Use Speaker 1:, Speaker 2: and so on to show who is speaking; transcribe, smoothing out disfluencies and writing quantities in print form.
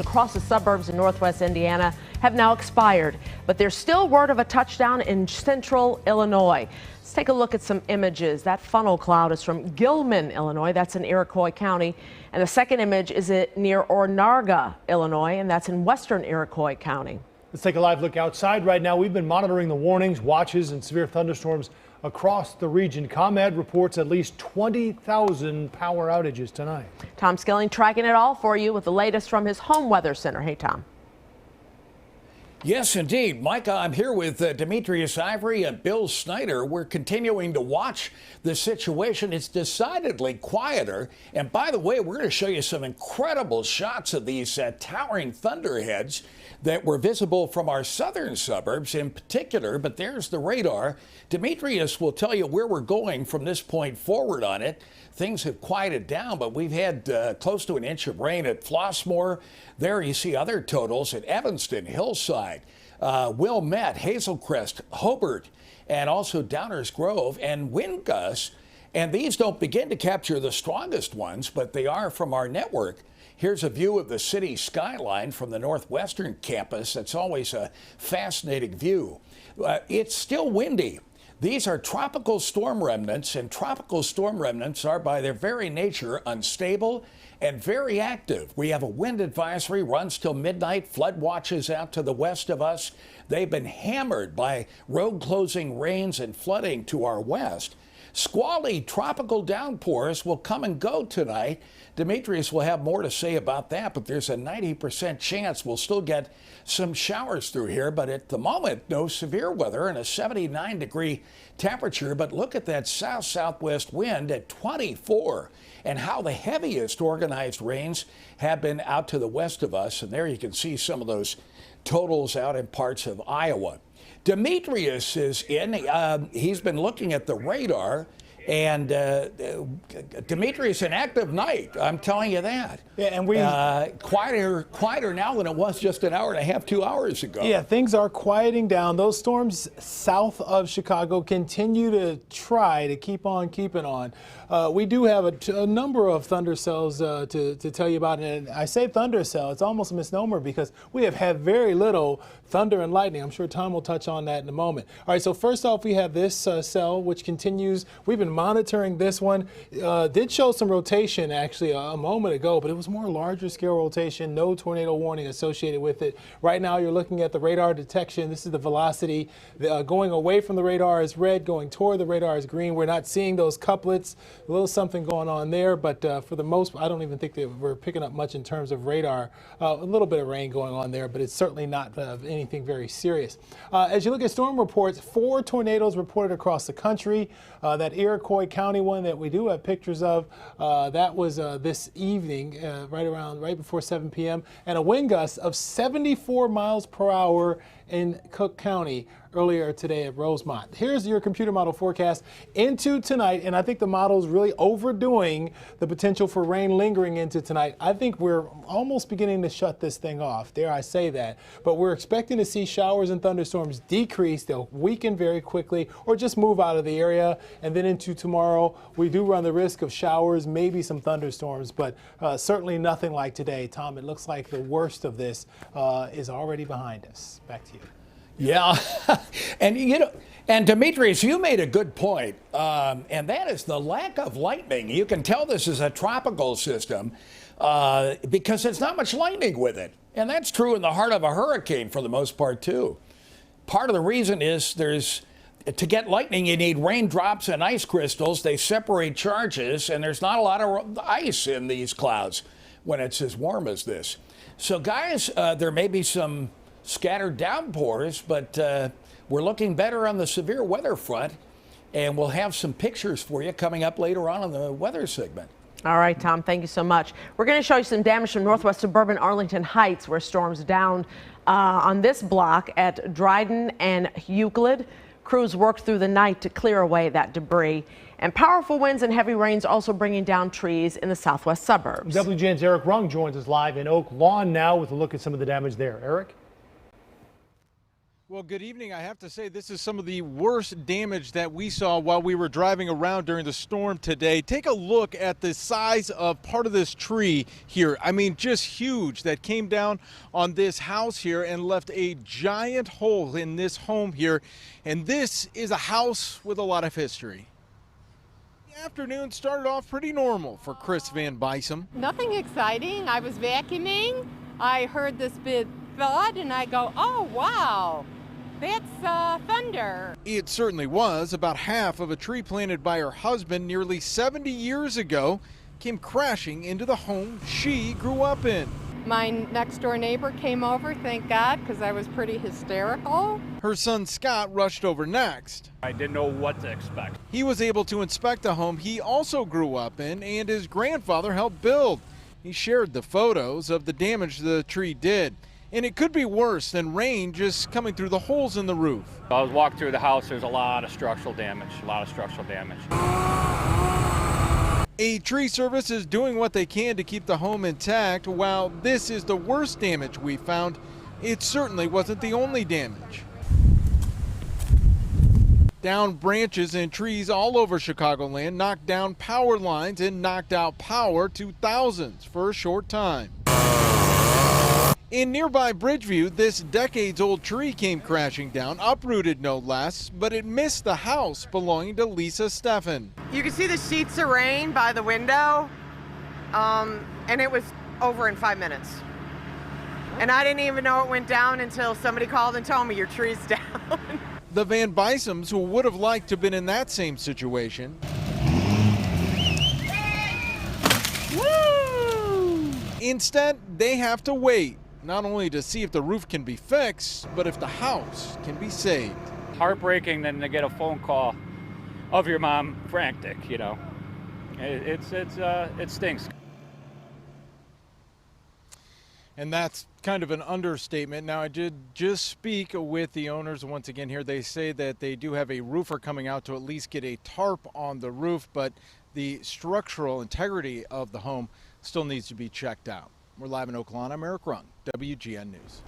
Speaker 1: across the suburbs in northwest Indiana have now expired, but there's still word of a touchdown in central Illinois. Let's take a look at some images. That funnel cloud is from Gilman, Illinois. That's in Iroquois County. And the second image is near Onarga, Illinois, and that's in western Iroquois County.
Speaker 2: Let's take a live look outside right now. We've been monitoring the warnings, watches, and severe thunderstorms across the region. ComEd reports at least 20,000 power outages tonight.
Speaker 1: Tom Skilling tracking it all for you with the latest from his home weather center. Hey, Tom.
Speaker 3: Yes, indeed. Micah, I'm here with Demetrius Ivory and Bill Snyder. We're continuing to watch the situation. It's decidedly quieter. And by the way, we're going to show you some incredible shots of these towering thunderheads that were visible from our southern suburbs in particular. But there's the radar. Demetrius will tell you where we're going from this point forward on it. Things have quieted down, but we've had close to an inch of rain at Flossmoor. There you see other totals at Evanston, Hillside, Wilmette, Hazelcrest, Hobart, and also Downers Grove and wind gusts. And these don't begin to capture the strongest ones, but they are from our network. Here's a view of the city skyline from the northwestern campus. That's always a fascinating view. It's still windy. These are tropical storm remnants, and tropical storm remnants are by their very nature unstable and very active. We have a wind advisory, runs till midnight, flood watches out to the west of us. They've been hammered by road closing rains and flooding to our west. Squally tropical downpours will come and go tonight. Demetrius will have more to say about that, but there's a 90% chance we'll still get some showers through here. But at the moment, no severe weather and a 79-degree temperature. But look at that south-southwest wind at 24 and how the heaviest organized rains have been out to the west of us. And there you can see some of those totals out in parts of Iowa. Demetrius is in. He's been looking at the radar. And Demetrius, an active night, I'm telling you that.
Speaker 4: Yeah, and we
Speaker 3: quieter now than it was just an hour and a half, 2 hours ago.
Speaker 4: Yeah, things are quieting down. Those storms south of Chicago continue to try to keep on keeping on. We do have a number of thunder cells to tell you about. And I say thunder cell, it's almost a misnomer because we have had very little thunder and lightning. I'm sure Tom will touch on that in a moment. All right, so first off, we have this cell, which continues. We've been monitoring this one. Did show some rotation actually a moment ago, but it was more larger scale rotation, no tornado warning associated with it. Right now you're looking at the radar detection. This is the velocity. Going away from the radar is red, going toward the radar is green. We're not seeing those couplets. A little something going on there, but for the most, I don't even think that we're picking up much in terms of radar. A little bit of rain going on there, but it's certainly not anything very serious. As you look at storm reports, 4 tornadoes reported across the country. That Iroquois County one that we do have pictures of, that was this evening, right before 7 p.m. and a wind gust of 74 miles per hour in Cook County earlier today at Rosemont. Here's your computer model forecast into tonight, and I think the model is really overdoing the potential for rain lingering into tonight. I think we're almost beginning to shut this thing off, dare I say that, but we're expecting to see showers and thunderstorms decrease. They'll weaken very quickly or just move out of the area, and then into tomorrow we do run the risk of showers, maybe some thunderstorms, but certainly nothing like today. Tom, it looks like the worst of this is already behind us. Back to you.
Speaker 3: Yeah, and Demetrius, you made a good point, and that is the lack of lightning. You can tell this is a tropical system because there's not much lightning with it, and that's true in the heart of a hurricane for the most part too. Part of the reason is to get lightning, you need raindrops and ice crystals. They separate charges, and there's not a lot of ice in these clouds when it's as warm as this. So guys, there may be some scattered downpours, but we're looking better on the severe weather front, and we'll have some pictures for you coming up later on in the weather segment.
Speaker 1: All right, Tom, thank you so much. We're going to show you some damage from northwest suburban Arlington Heights, where storms downed on this block at Dryden and Euclid. Crews worked through the night to clear away that debris. And powerful winds and heavy rains also bringing down trees in the southwest suburbs.
Speaker 2: WGN's Eric Rung joins us live in Oak Lawn now with a look at some of the damage there. Eric?
Speaker 4: Well, good evening. I have to say this is some of the worst damage that we saw while we were driving around during the storm today. Take a look at the size of part of this tree here. I mean, just huge, that came down on this house here and left a giant hole in this home here. And this is a house with a lot of history. The afternoon started off pretty normal for Chris Van Bysum.
Speaker 5: Nothing exciting. I was vacuuming. I heard this big thud and I go, oh, wow. That's thunder.
Speaker 4: It certainly was. About half of a tree planted by her husband nearly 70 years ago came crashing into the home she grew up in.
Speaker 5: My next door neighbor came over, thank God, because I was pretty hysterical.
Speaker 4: Her son Scott rushed over next.
Speaker 6: I didn't know what to expect.
Speaker 4: He was able to inspect the home he also grew up in and his grandfather helped build. He shared the photos of the damage the tree did. And it could be worse than rain just coming through the holes in the roof.
Speaker 6: I was walking through the house, there's a lot of structural damage,
Speaker 4: A tree service is doing what they can to keep the home intact. While this is the worst damage we found, it certainly wasn't the only damage. Downed branches and trees all over Chicagoland knocked down power lines and knocked out power to thousands for a short time. In nearby Bridgeview, this decades-old tree came crashing down, uprooted no less, but it missed the house belonging to Lisa Steffen.
Speaker 7: You could see the sheets of rain by the window, and it was over in 5 minutes. And I didn't even know it went down until somebody called and told me your tree's down.
Speaker 4: The Van Bysums, who would have liked to have been in that same situation, instead, they have to wait. Not only to see if the roof can be fixed, but if the house can be saved.
Speaker 6: Heartbreaking than to get a phone call of your mom frantic, you know. It stinks.
Speaker 4: And that's kind of an understatement. Now, I did just speak with the owners once again here. They say that they do have a roofer coming out to at least get a tarp on the roof, but the structural integrity of the home still needs to be checked out. We're live in Oaklawn. I'm Eric Rung, WGN News.